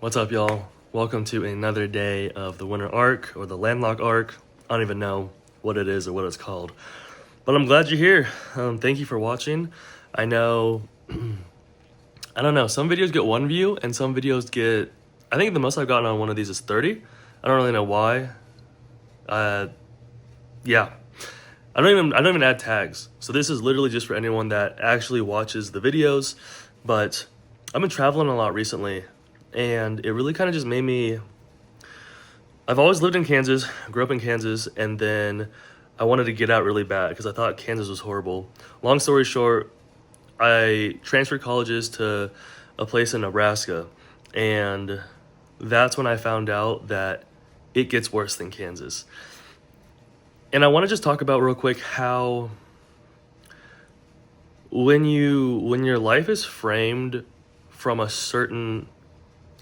What's up, y'all? Welcome to another day of the Winter Arc, or the Landlock Arc. I don't even know what it is or what it's called, but I'm glad you're here. Thank you for watching. I know, I don't know, some videos get 1 view and some videos get, I think the most I've gotten on one of these is 30. I don't really know why. Yeah. I don't even add tags. So this is literally just for anyone that actually watches the videos. But I've been traveling a lot recently, and it really kind of just made me, I've always lived in Kansas, grew up in Kansas, and then I wanted to get out really bad because I thought Kansas was horrible. Long story short, I transferred colleges to a place in Nebraska, and that's when I found out that it gets worse than Kansas. And I want to just talk about real quick how when your life is framed from a certain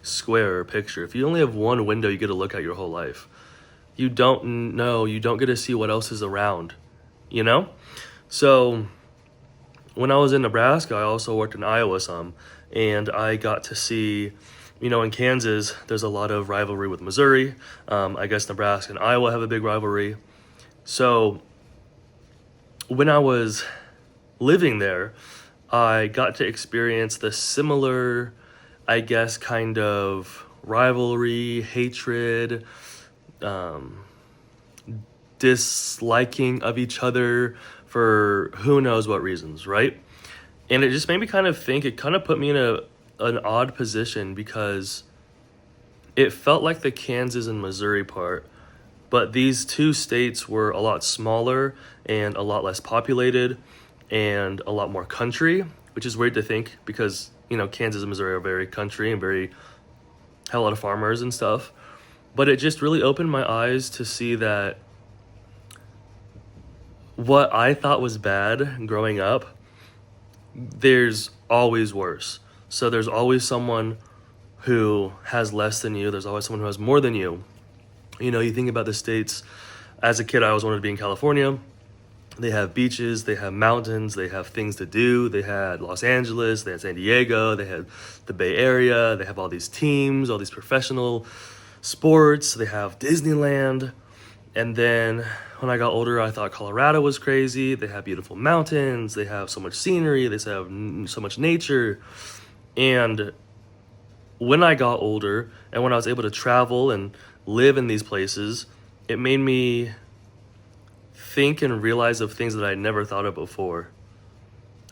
square or picture, if you only have one window you get to look at your whole life, you don't get to see what else is around, you know? So when I was in Nebraska, I also worked in Iowa some, and I got to see, in Kansas, there's a lot of rivalry with Missouri. I guess Nebraska and Iowa have a big rivalry. So when I was living there, I got to experience the similar, I guess, kind of rivalry, hatred, disliking of each other for who knows what reasons, right? And it just made me kind of think, it kind of put me in an odd position because it felt like the Kansas and Missouri part, but these two states were a lot smaller and a lot less populated and a lot more country, which is weird to think because, Kansas and Missouri are very country and have a lot of farmers and stuff. But it just really opened my eyes to see that what I thought was bad growing up, there's always worse. So there's always someone who has less than you. There's always someone who has more than you. You think about the states. As a kid, I always wanted to be in California. They have beaches, they have mountains, they have things to do. They had Los Angeles, they had San Diego, they had the Bay Area, they have all these teams, all these professional sports, they have Disneyland. And then when I got older, I thought Colorado was crazy. They have beautiful mountains, they have so much scenery, they have so much nature. And when I got older and when I was able to travel and live in these places, it made me think and realize of things that I never thought of before.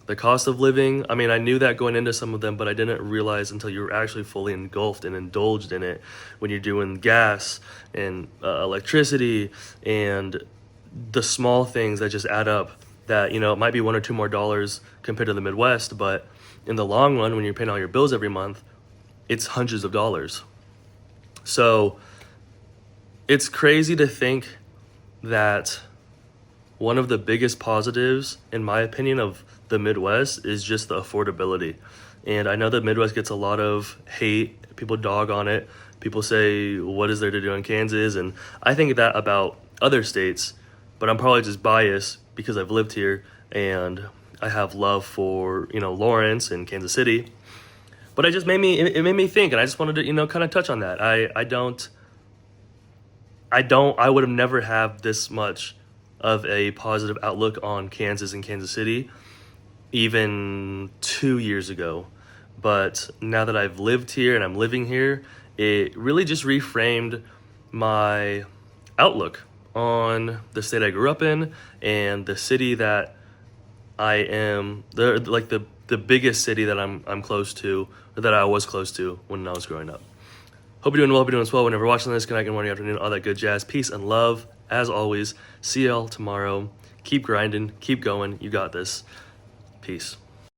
The cost of living, I knew that going into some of them, but I didn't realize until you were actually fully engulfed and indulged in it when you're doing gas and electricity and the small things that just add up that, it might be $1 or $2 more compared to the Midwest, but in the long run, when you're paying all your bills every month, it's hundreds of dollars. So it's crazy to think that one of the biggest positives, in my opinion, of the Midwest is just the affordability. And I know the Midwest gets a lot of hate. People dog on it. People say, what is there to do in Kansas? And I think that about other states, but I'm probably just biased because I've lived here and I have love for, Lawrence and Kansas City. But it made me think, and I just wanted to, kind of touch on that. I would have never had this much of a positive outlook on Kansas and Kansas City even 2 years ago. But now that I've lived here and I'm living here, it really just reframed my outlook on the state I grew up in and the city that I am, the biggest city that I'm close to, or that I was close to when I was growing up. Hope you're doing well. Hope you're doing well. Whenever watching this, good night, good morning, afternoon, all that good jazz. Peace and love, as always. See y'all tomorrow. Keep grinding. Keep going. You got this. Peace.